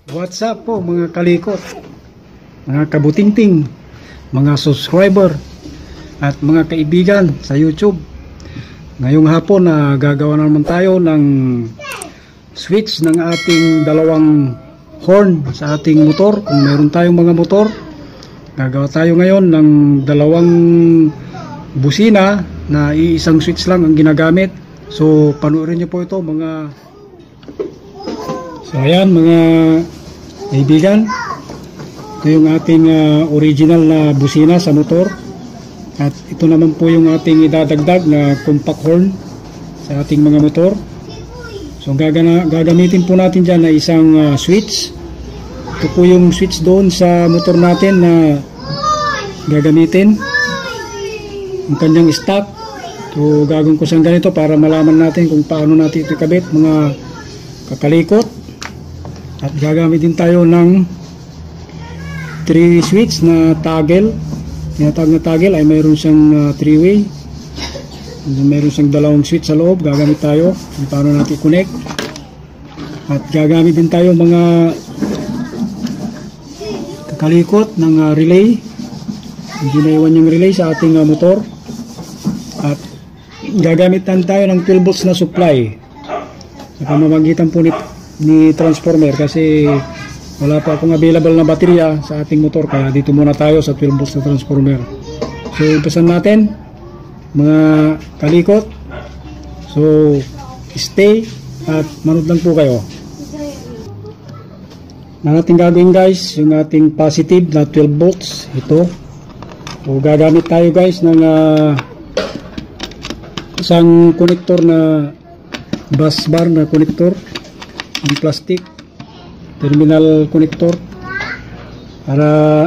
What's up po mga kalikot, mga kabutingting, mga subscriber at mga kaibigan sa YouTube. Ngayong hapon na gagawa naman tayo ng switch ng ating dalawang horn sa ating motor. Kung meron tayong mga motor, gagawa tayo ngayon ng dalawang busina na iisang switch lang ang ginagamit. So panoorin niyo po ito mga. So ayan mga kaibigan, ito yung ating original na busina sa motor, at ito naman po yung ating idadagdag na compact horn sa ating mga motor. So gagamitin po natin dyan na isang switch. Ito po yung switch doon sa motor natin na gagamitin, ang kanyang stock. So gagawin ko siyang ganito para malaman natin kung paano natin ito ikabit mga kakalikot. At gagamit din tayo ng 3 switch na toggle. Tinatawag na toggle ay mayroon siyang 3-way. Mayroon siyang dalawang switch sa loob. Gagamit tayo kung paano natin i-connect. At gagamit din tayo mga kakalikot ng relay. Hindi naiwan yung relay sa ating motor. At gagamitan tayo ng 12 volts na supply sa pamamagitan po ni transformer, kasi wala pa akong available na baterya sa ating motor, kaya dito muna tayo sa 12 volts na transformer. So umpisan natin mga kalikot. So stay at manood lang po kayo. Na natin gagawin guys, yung ating positive na 12 volts ito. So gagamit tayo guys ng isang connector na bus bar na connector, ang plastic terminal connector, para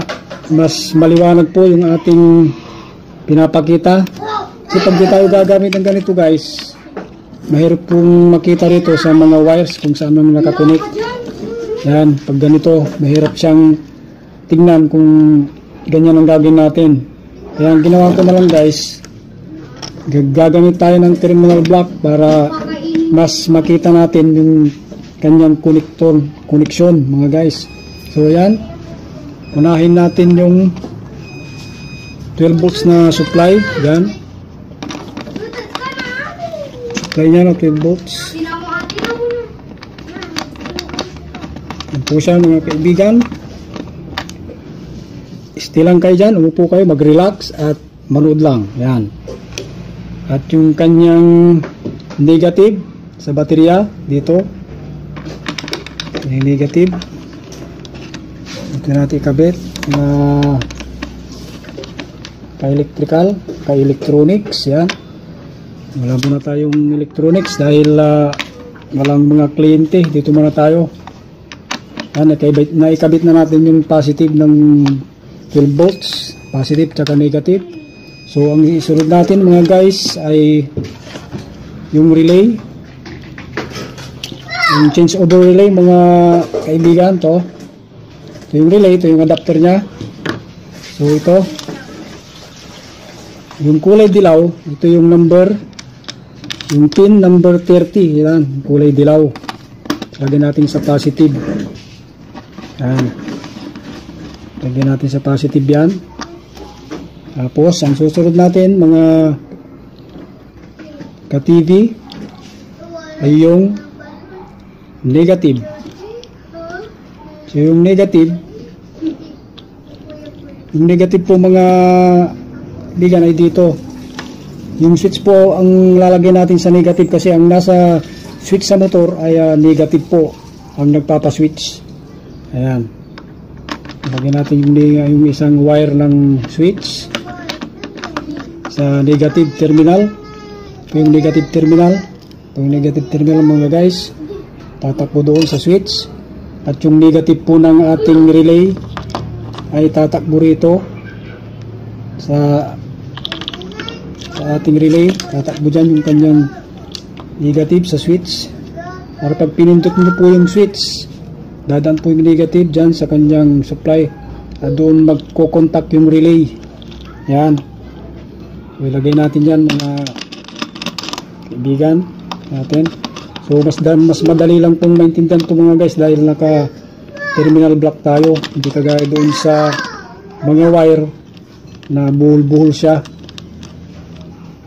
mas maliwanag po yung ating pinapakita. Kasi pag di tayo gagamit ng ganito guys, mahirap pong makita rito sa mga wires kung saan man nakakonect. Yan, pag ganito mahirap siyang tingnan kung ganyan ang gagawin natin. Kaya ang ginawa ko na lang guys, gagamit tayo ng terminal block para mas makita natin yung kanyang connection mga guys. So yan, unahin natin yung 12 volts na supply. Yan, supply niya na 12 volts. Yan po siya mga kaibigan. Stay lang kayo dyan, umupo kayo, mag-relax at manood lang. Yan. At yung kanyang negative sa baterya dito, yung negative ito natin ikabit na ka-electrical, ka-electronics. Yan, wala muna tayong electronics dahil walang mga kliyente. Dito muna tayo. Yan, naikabit na natin yung positive ng 12 volts, positive tsaka negative. So ang isunod natin mga guys ay yung relay, yung change over relay mga kaibigan. Ito yung relay, ito yung adapter nya. So ito yung kulay dilaw, ito yung number, yung pin number 30. Yan, kulay dilaw, lagyan natin sa positive. Yan, lagyan natin sa positive yan. Tapos ang susunod natin mga ka-TV ay yung negative. So yung negative po mga bigan ay dito. Yung switch po ang lalagyan natin sa negative, kasi ang nasa switch sa motor ay negative po ang nagpapaswitch. Ayan, lagyan natin yung isang wire ng switch sa negative terminal. Ito yung negative terminal. Ito yung negative terminal mga guys, tatakbo doon sa switch. At yung negative po ng ating relay ay tatakbo rito sa ating relay. Tatakbo dyan yung kanyang negative sa switch, para pag pinindot nyo po yung switch, dadaan po yung negative dyan sa kanyang supply, at doon magko-contact yung relay. Yan, ilagay natin dyan mga kaibigan natin. So mas madali lang pong maintindihan ito mga guys, dahil terminal block tayo, hindi kagaya doon sa mga wire na buhol-buhol siya.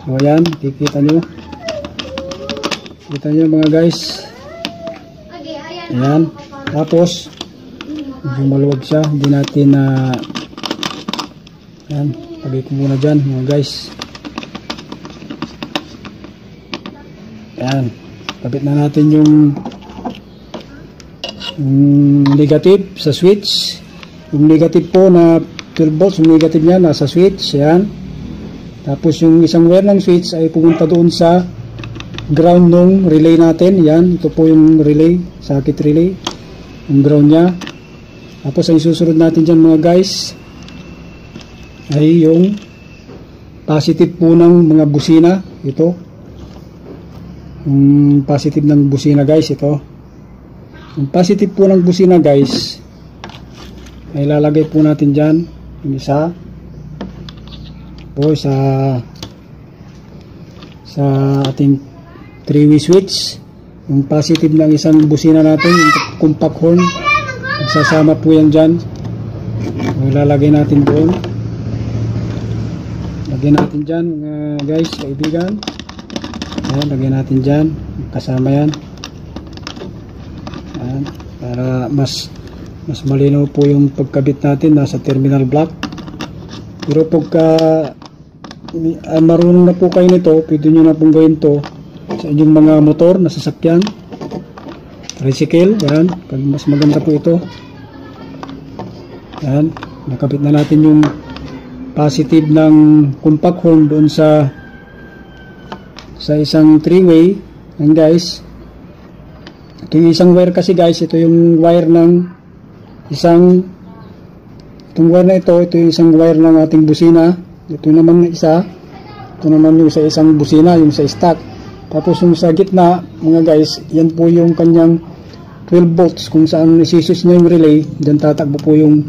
So ayan, kikita nyo mga guys. Ayan, tapos medyo maluwag siya, hindi natin na ayan, pagay ko muna dyan mga guys. Ayan, kabit na natin yung negative sa switch. Yung negative po na 12 volts, yung negative niya nasa switch. Ayan, tapos yung isang wire ng switch ay pumunta doon sa ground ng relay natin. Yan, ito po yung relay, circuit relay, yung ground nya. Tapos ang susunod natin dyan mga guys ay yung positive po ng mga busina. Ito yung positive ng busina guys. Ito yung positive po ng busina guys ay lalagay po natin dyan yung isa po sa ating 3-way switch. Yung positive ng isang busina natin, yung compact horn, magsasama po yan dyan. Lalagay natin doon, lagay natin dyan mga guys, kaibigan. Ayan, lagay natin dyan, kasama yan. Ayan, para mas malinaw po yung pagkabit natin nasa terminal block. Pero pagka marunong na po kayo nito, pwede nyo na pong gawin to sa inyong mga motor na sasakyan, tricycle. Yan, mas maganda po ito. Yan, nakabit na natin yung positive ng compact horn doon sa isang 3-way. Yan guys, ito yung isang wire kasi guys, ito yung wire ng itong wire na ito yung isang wire ng ating busina. Ito naman isa, ito naman yung sa isang busina, yung sa stock. Tapos yung sa gitna mga guys, yan po yung kanyang 12 volts kung saan isi-switch niya yung relay. Diyan tatakbo po yung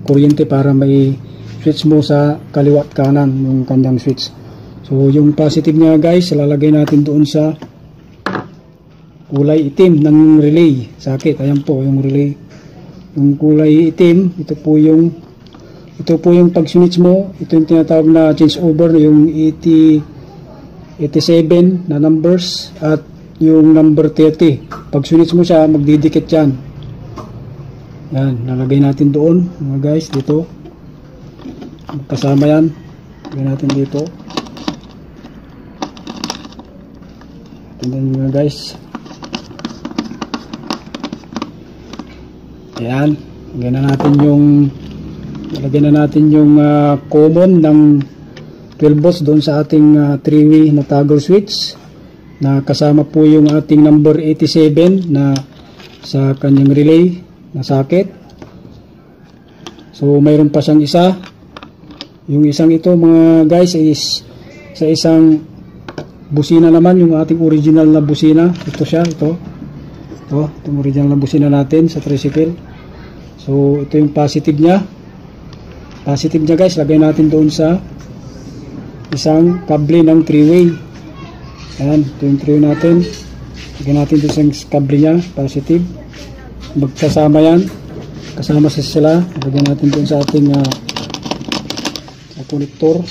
kuryente para may switch mo sa kaliwa at kanan yung kanyang switch. So yung positive niya guys, lalagay natin doon sa kulay itim ng relay socket. Ayan po yung relay, yung kulay itim. Ito po yung pag-switch mo, ito yung tinatawag na change over, yung 87 na numbers at yung number 30. Pag-switch mo siya, magdidikit yan. Yan, nalagay natin doon mga guys, dito. Kasama yan. Lagay natin dito. Tingnan nyo mga guys. Ayan, lagyan na natin yung common ng 12 volts doon sa ating 3-way na toggle switch na kasama po yung ating number 87 na sa kanyang relay na socket. So mayroon pa siyang isa. Yung isang ito mga guys is sa isang busina naman, yung ating original na busina. Ito siya, itong original na busina natin sa tricycle. So ito yung positive niya. Positive niya guys, lagay natin doon sa isang kable ng 3-way. Ayan, ito yung 3-way natin. Lagay natin doon sa kable niya, positive. Magsasama yan, kasama sa sila. Lagay natin doon sa ating sa connector.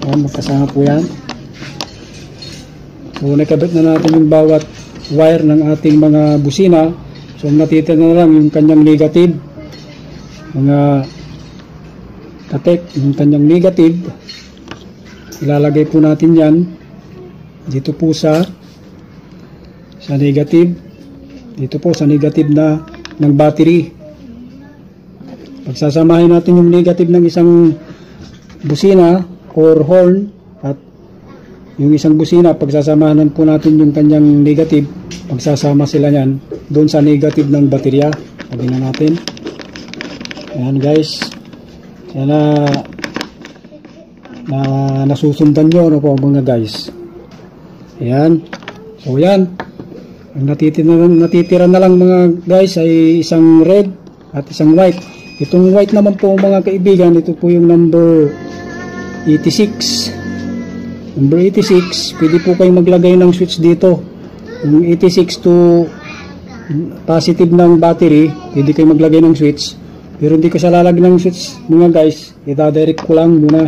Ayan, magkasama po yan. So nakabit na natin yung bawat wire ng ating mga busina. So natitira na lang yung kanyang negative, mga katek, yung kanyang negative. Ilalagay po natin yan dito po sa negative, dito po sa negative na ng battery. Pagsasamahin natin yung negative ng isang busina or horn at yung isang busina, pagsasamahan po natin yung kanyang negative, pagsasama sila yan doon sa negative ng baterya. Lagyan na natin. Ayan guys, sana nasusundan nyo, ano po mga guys. Ayan, so yan, ang natitira na lang mga guys ay isang red at isang white. Itong white naman po mga kaibigan, ito po yung number 86. Number 86, pwede po kayong maglagay ng switch dito. Yung 86 to positive ng battery, pwede kayo maglagay ng switch. Pero hindi ko siya lalagyan ng switch mga guys, ita-direct ko lang muna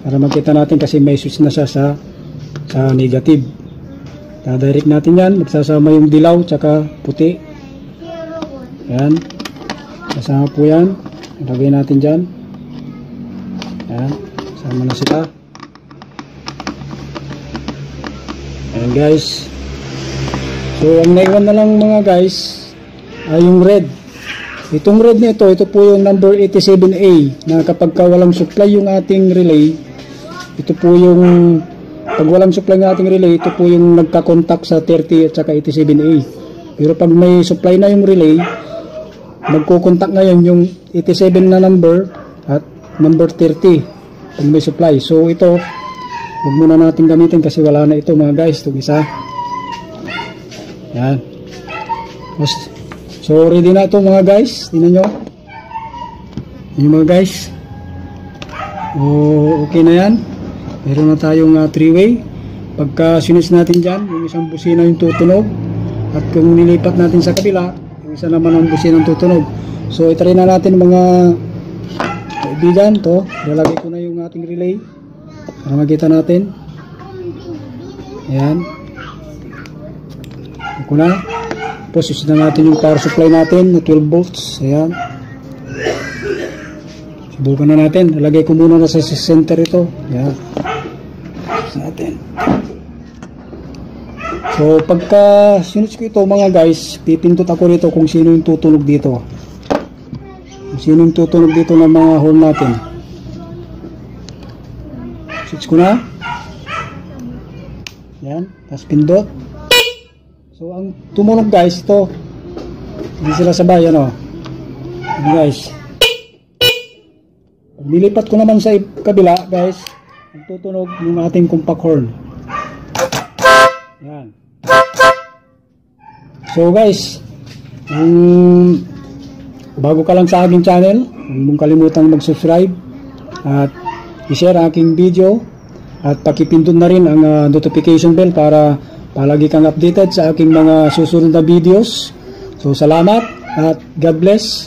para makita natin kasi may switch na siya sa negative. Ita-direct natin yan, magsasama yung dilaw tsaka puti. Yan, kasama po yan, ilagay natin dyan. Yan, sama na sila. Ayan guys. So ang naiwan na lang mga guys ay yung red. Itong red na ito po yung number 87A na kapag walang supply yung ating relay, ito po yung pag walang supply ng ating relay, ito po yung nagka-contact sa 30 at saka 87A. Pero pag may supply na yung relay, magko-contact ngayon yung 87 na number at number 30 pag may supply. So ito, huwag muna natin gamitin kasi wala na ito mga guys, itong isa. Yan. So ready na ito mga guys, tingnan nyo. Yan mga guys. Okay na yan. Meron na tayong 3-way. Pagka sinis natin dyan, yung isang busina yung tutunog. At kung nilipat natin sa kabila, yung isa naman ang busina yung tutunog. So itry na natin mga kaibigan. To, lalagay ko na yung ating relay para makita natin. Ayan. Ito na. Tapos susunod natin yung power supply natin na 12 volts. Ayan. Subukan na natin. Lalagay ko muna na sa center ito. Ayan. Natin. So pagka sinus ko ito mga guys, pipindot ako rito kung sino yung tutunog dito. Kung sino yung tutunog dito ng mga horn natin. Switch ko na. Yan, tapos pindot. So ang tumunog guys, ito hindi sila sabay, ano. Yan guys. Pag nilipat ko naman sa kabila guys, ang tutunog yung ating compact horn. Yan. So guys, bago ka lang sa aking channel, huwag mong kalimutang mag-subscribe at i-share aking video at pakipindot na rin ang notification bell para palagi kang updated sa aking mga susunod na videos. So salamat at God bless.